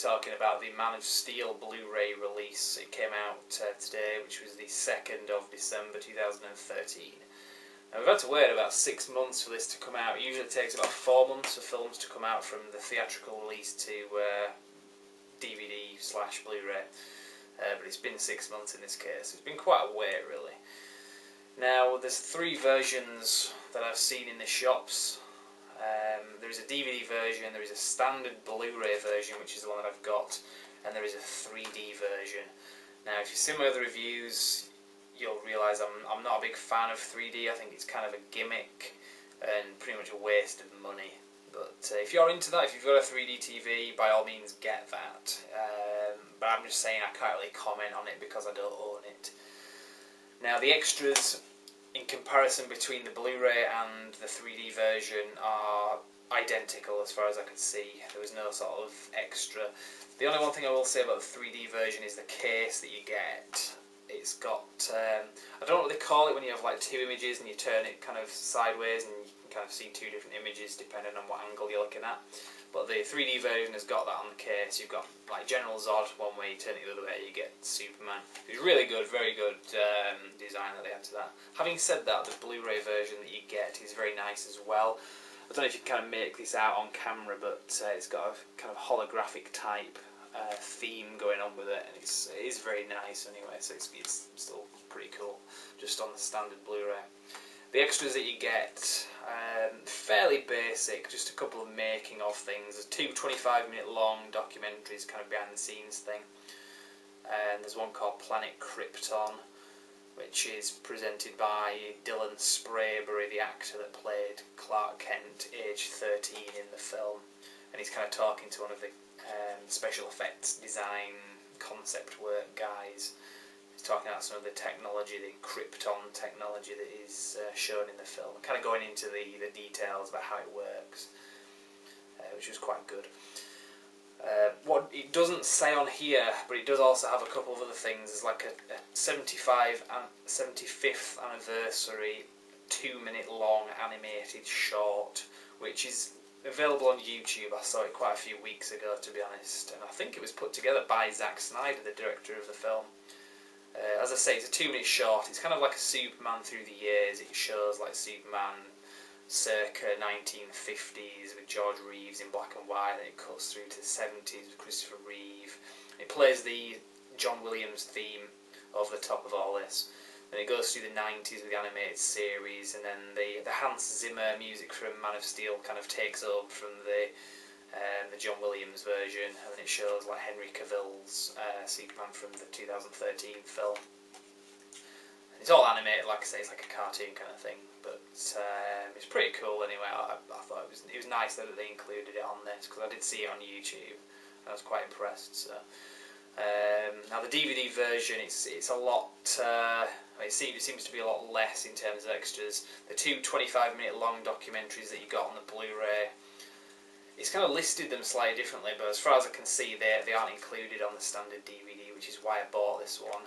talking about the Man of Steel Blu-ray release. It came out today, which was the 2nd of December 2013. Now, we've had to wait about 6 months for this to come out. It usually takes about 4 months for films to come out from the theatrical release to DVD/Blu-ray. But it's been 6 months in this case. It's been quite a wait, really. Now, there's 3 versions that I've seen in the shops. There is a DVD version, there is a standard Blu-ray version, which is the one that I've got, and there is a 3D version. Now, if you've seen my other reviews, you'll realise I'm not a big fan of 3D. I think it's kind of a gimmick and pretty much a waste of money. But if you're into that, if you've got a 3D TV, by all means get that. But I'm just saying I can't really comment on it because I don't own it. Now, the extras in comparison between the Blu-ray and the 3D version are identical as far as I could see. There was no sort of extra. The only one thing I will say about the 3D version is the case that you get. It's got, I don't know what they call it when you have like 2 images and you turn it kind of sideways and you can kind of see 2 different images depending on what angle you're looking at. But the 3D version has got that on the case. You've got like General Zod one way, you turn it the other way, you get Superman. It's really good, very good design that they had to that. Having said that, the Blu-ray version that you get is very nice as well. I don't know if you can kind of make this out on camera, but it's got a kind of holographic type theme going on with it, and it is very nice anyway, so it's still pretty cool, just on the standard Blu-ray. The extras that you get, fairly basic, just a couple of making of things. There's 2 25-minute long documentaries, kind of behind the scenes thing. And there's one called Planet Krypton, which is presented by Dylan Sprayberry, the actor that played Clark Kent, age 13 in the film. And he's kind of talking to one of the special effects design concept work guys. He's talking about some of the technology, the Krypton technology that is shown in the film, kind of going into the details about how it works, which was quite good. What it doesn't say on here, but it does also have a couple of other things. There's like a 75th anniversary 2-minute long animated short, which is available on YouTube. I saw it quite a few weeks ago, to be honest, and I think it was put together by Zack Snyder, the director of the film. As I say, it's a 2-minute short. It's kind of like a Superman through the years. It shows like Superman circa 1950s with George Reeves in black and white, and it cuts through to the 70s with Christopher Reeve. It plays the John Williams theme over the top of all this. Then it goes through the 90s with the animated series, and then the Hans Zimmer music from Man of Steel kind of takes over from the John Williams version, and then it shows like Henry Cavill's Superman from the 2013 film. And it's all animated, like I say, it's like a cartoon kind of thing, but it's pretty cool anyway. I thought it was nice that they included it on this, because I did see it on YouTube, and I was quite impressed. So now the DVD version, it's a lot. It seems to be a lot less in terms of extras. The 2 25-minute long documentaries that you got on the Blu-ray, it's kind of listed them slightly differently, but as far as I can see, they aren't included on the standard DVD, which is why I bought this one.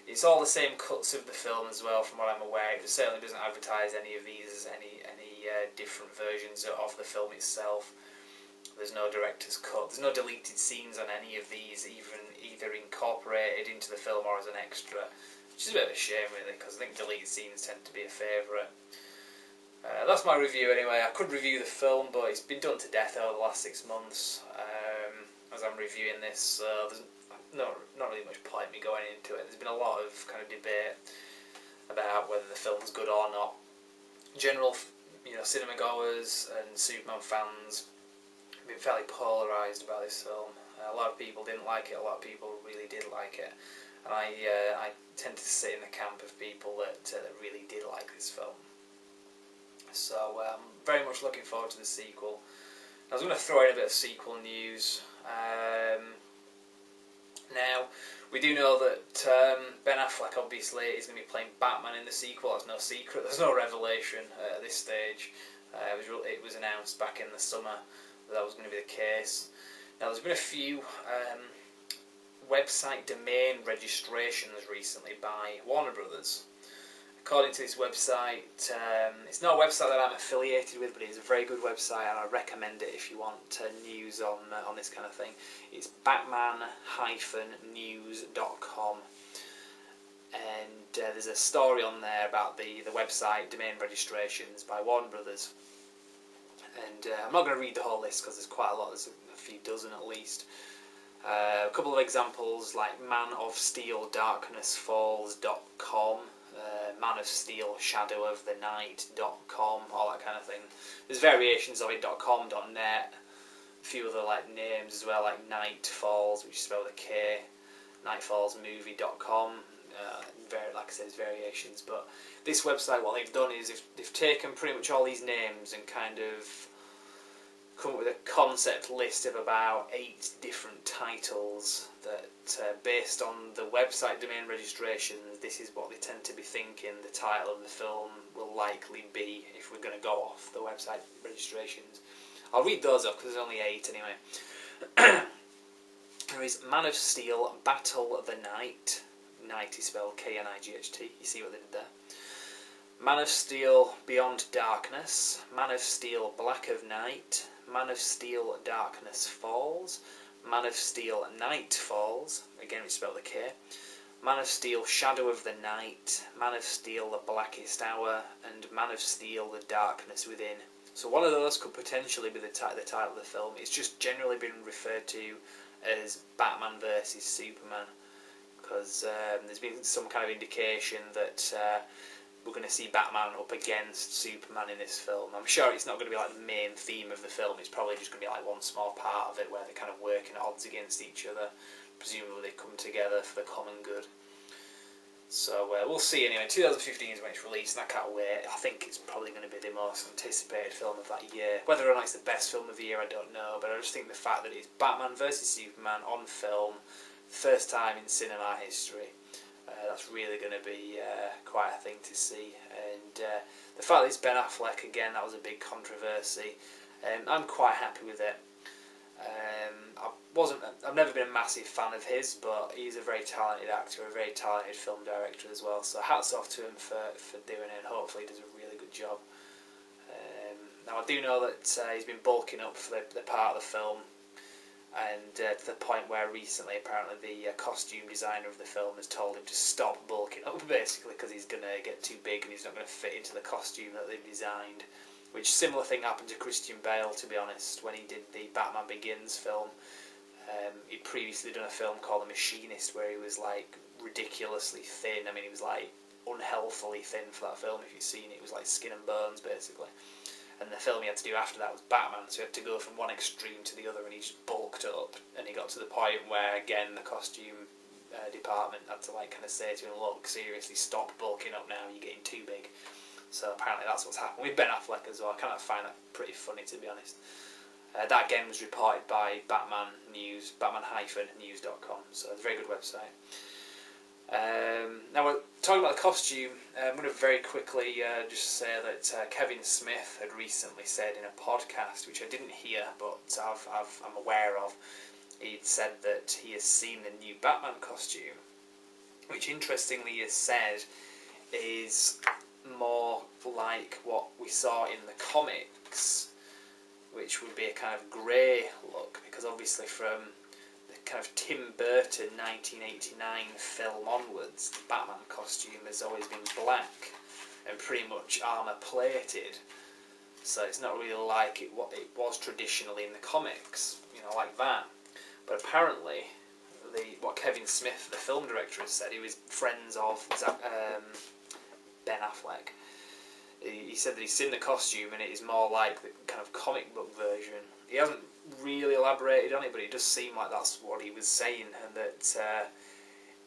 It's all the same cuts of the film as well, from what I'm aware. It certainly doesn't advertise any of these as any different versions of the film itself. There's no director's cut. There's no deleted scenes on any of these, either incorporated into the film or as an extra, which is a bit of a shame, really, because I think deleted scenes tend to be a favourite. That's my review anyway. I could review the film, but it's been done to death over the last 6 months as I'm reviewing this, so there's not really much point me going into it. There's been a lot of kind of debate about whether the film's good or not. General, cinema goers and Superman fans have been fairly polarised about this film. A lot of people didn't like it, a lot of people really did like it, and I tend to sit in the camp of people that really did like this film. So I'm very much looking forward to the sequel. I was going to throw in a bit of sequel news. Now, we do know that Ben Affleck obviously is going to be playing Batman in the sequel. That's no secret, there's no revelation at this stage. It was announced back in the summer that was going to be the case. Now, there's been a few website domain registrations recently by Warner Brothers, according to this website, it's not a website that I'm affiliated with, but it's a very good website, and I recommend it if you want news on this kind of thing. It's batman-news.com, and there's a story on there about the website domain registrations by Warner Brothers. And I'm not going to read the whole list because there's quite a lot, there's a few dozen at least. A couple of examples like manofsteeldarknessfalls.com, Man of Steel shadowofthenight.com, all that kind of thing. There's variations of it, .com, .net, a few other like names as well, like Night Falls, which is spelled with a K, nightfallsmovie.com. Like I said, there's variations, but this website, what they've done is they've taken pretty much all these names and kind of come up with a concept list of about 8 different titles that, based on the website domain registrations, this is what they tend to be thinking the title of the film will likely be if we're going to go off the website registrations. I'll read those off because there's only 8 anyway. There is Man of Steel, Battle of the Night. Night is spelled K-N-I-G-H-T. You see what they did there. Man of Steel, Beyond Darkness. Man of Steel, Black of Night. Man of Steel, Darkness Falls. Man of Steel, Night Falls. Again, it's spelled with a K. Man of Steel, Shadow of the Night. Man of Steel, The Blackest Hour. And Man of Steel, The Darkness Within. So one of those could potentially be the title of the film. It's just generally been referred to as Batman vs Superman, because there's been some kind of indication that we're going to see Batman up against Superman in this film. I'm sure it's not going to be like the main theme of the film, it's probably just going to be like one small part of it where they're kind of working at odds against each other. Presumably they come together for the common good. So we'll see anyway. 2015 is when it's released, and I can't wait. I think it's probably going to be the most anticipated film of that year. Whether or not it's the best film of the year, I don't know, but I just think the fact that it's Batman vs Superman on film, first time in cinema history, that's really going to be quite a thing to see. And the fact that it's Ben Affleck again, that was a big controversy. I'm quite happy with it. I've never been a massive fan of his, but he's a very talented actor, a very talented film director as well. So hats off to him for doing it, and hopefully he does a really good job. Now I do know that he's been bulking up for the part of the film, and to the point where recently apparently the costume designer of the film has told him to stop bulking up, basically, because he's going to get too big and he's not going to fit into the costume that they've designed. Which similar thing happened to Christian Bale, to be honest, when he did the Batman Begins film. He'd previously done a film called The Machinist where he was like ridiculously thin. I mean, he was like unhealthily thin for that film. If you've seen it, it was like skin and bones basically. And the film he had to do after that was Batman, so he had to go from one extreme to the other, and he just bulked up. And he got to the point where, again, the costume department had to like kind of say to him, "Look, seriously, stop bulking up now. You're getting too big." So apparently that's what's happened with Ben Affleck as well. I kind of find that pretty funny, to be honest. That again was reported by Batman News, batman-news.com. So it's a very good website. Now we're talking about the costume. I'm going to very quickly just say that Kevin Smith had recently said in a podcast, which I didn't hear, but I'm aware of. He'd said that he has seen the new Batman costume, which interestingly he has said is more like what we saw in the comics, which would be a kind of grey look, because obviously from the kind of Tim Burton 1989 film onwards, the Batman costume has always been black and pretty much armour plated, so it's not really like what it was traditionally in the comics, you know, like that. But apparently what Kevin Smith, the film director, has said, he was friends of Ben Affleck. He said that he's seen the costume and it is more like the kind of comic book version. He hasn't really elaborated on it, but it does seem like that's what he was saying, and that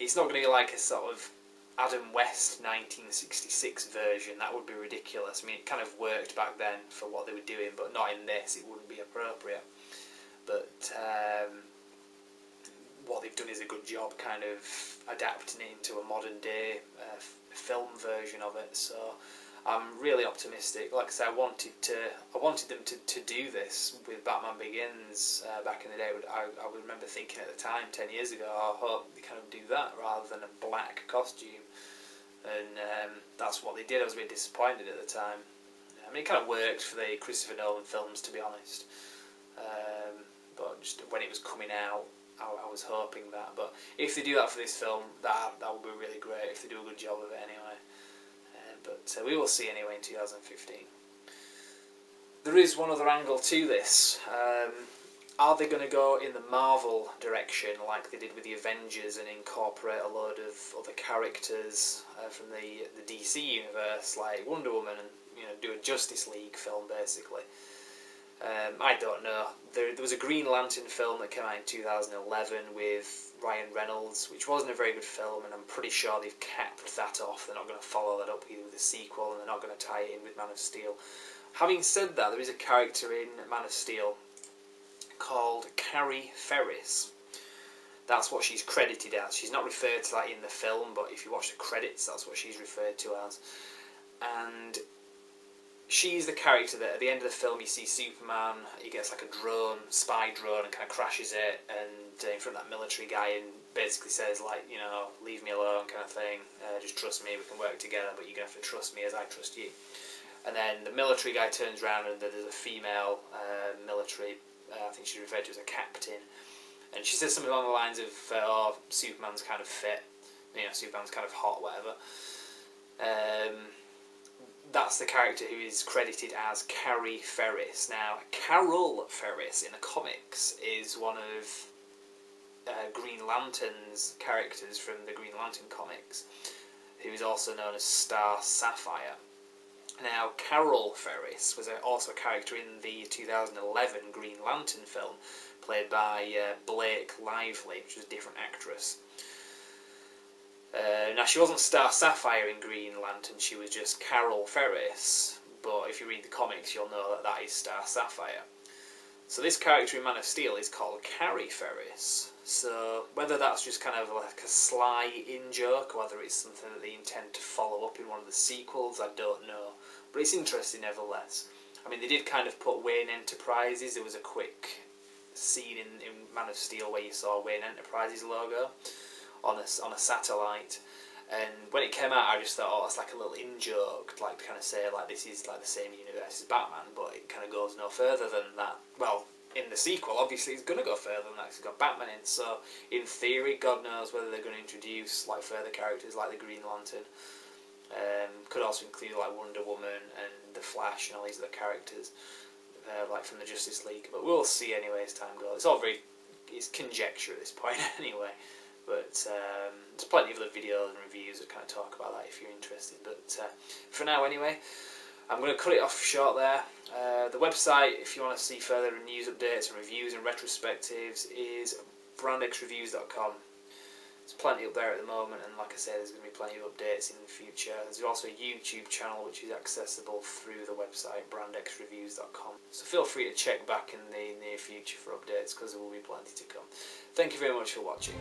it's not going to be like a sort of Adam West 1966 version. That would be ridiculous. I mean, it kind of worked back then for what they were doing, but not in this. It wouldn't be appropriate. But what they've done is a good job kind of adapting it into a modern day film version of it. So I'm really optimistic. Like I said, I wanted them to do this with Batman Begins back in the day. I would remember thinking at the time, 10 years ago, I hope they kind of do that rather than a black costume. and that's what they did. I was a bit disappointed at the time. I mean, it kind of worked for the Christopher Nolan films, to be honest. But just when it was coming out, I was hoping that. But if they do that for this film, that would be really great, if they do a good job of it anyway. But we will see anyway in 2015. There is one other angle to this. Are they going to go in the Marvel direction like they did with the Avengers and incorporate a load of other characters from the DC universe, like Wonder Woman, and do a Justice League film basically? I don't know. There was a Green Lantern film that came out in 2011 with Ryan Reynolds, which wasn't a very good film, and I'm pretty sure they've capped that off. They're not going to follow that up either with a sequel, and they're not going to tie it in with Man of Steel. Having said that, there is a character in Man of Steel called Carrie Ferris. That's what she's credited as. She's not referred to that in the film, but if you watch the credits, that's what she's referred to as. And she's the character that at the end of the film you see Superman, he gets like a spy drone, and kind of crashes it, and in front of that military guy, and basically says like, leave me alone kind of thing, just trust me, we can work together, but you're going to have to trust me as I trust you. And then the military guy turns around and there's a female military, I think she's referred to as a captain, and she says something along the lines of, oh, Superman's kind of fit, Superman's kind of hot, whatever. That's the character who is credited as Carrie Ferris. Now, Carol Ferris in the comics is one of Green Lantern's characters from the Green Lantern comics, who is also known as Star Sapphire. Now, Carol Ferris was also a character in the 2011 Green Lantern film, played by Blake Lively, which was a different actress. Now, she wasn't Star Sapphire in Green Lantern, she was just Carol Ferris, but if you read the comics you'll know that that is Star Sapphire. So this character in Man of Steel is called Carrie Ferris, so whether that's just kind of like a sly in-joke, or whether it's something that they intend to follow up in one of the sequels, I don't know. But it's interesting nevertheless. I mean, they did kind of put Wayne Enterprises, there was a quick scene in Man of Steel where you saw Wayne Enterprises logo on a satellite, and when it came out I just thought, oh, that's like a little in-joke, like to kind of say like this is like the same universe as Batman, but it kind of goes no further than that. Well, in the sequel obviously it's going to go further than that, 'cause it's got Batman in, so in theory God knows whether they're going to introduce like further characters like the Green Lantern. Could also include like Wonder Woman and the Flash and all these other characters like from the Justice League, but we'll see anyway as time goes. It's conjecture at this point anyway. But there's plenty of other videos and reviews that kind of talk about that if you're interested. But for now anyway, I'm going to cut it off short there. The website, if you want to see further news updates and reviews and retrospectives, is brandxreviews.com. There's plenty up there at the moment, and like I said, there's going to be plenty of updates in the future. There's also a YouTube channel which is accessible through the website brandxreviews.com. So feel free to check back in the near future for updates, because there will be plenty to come. Thank you very much for watching.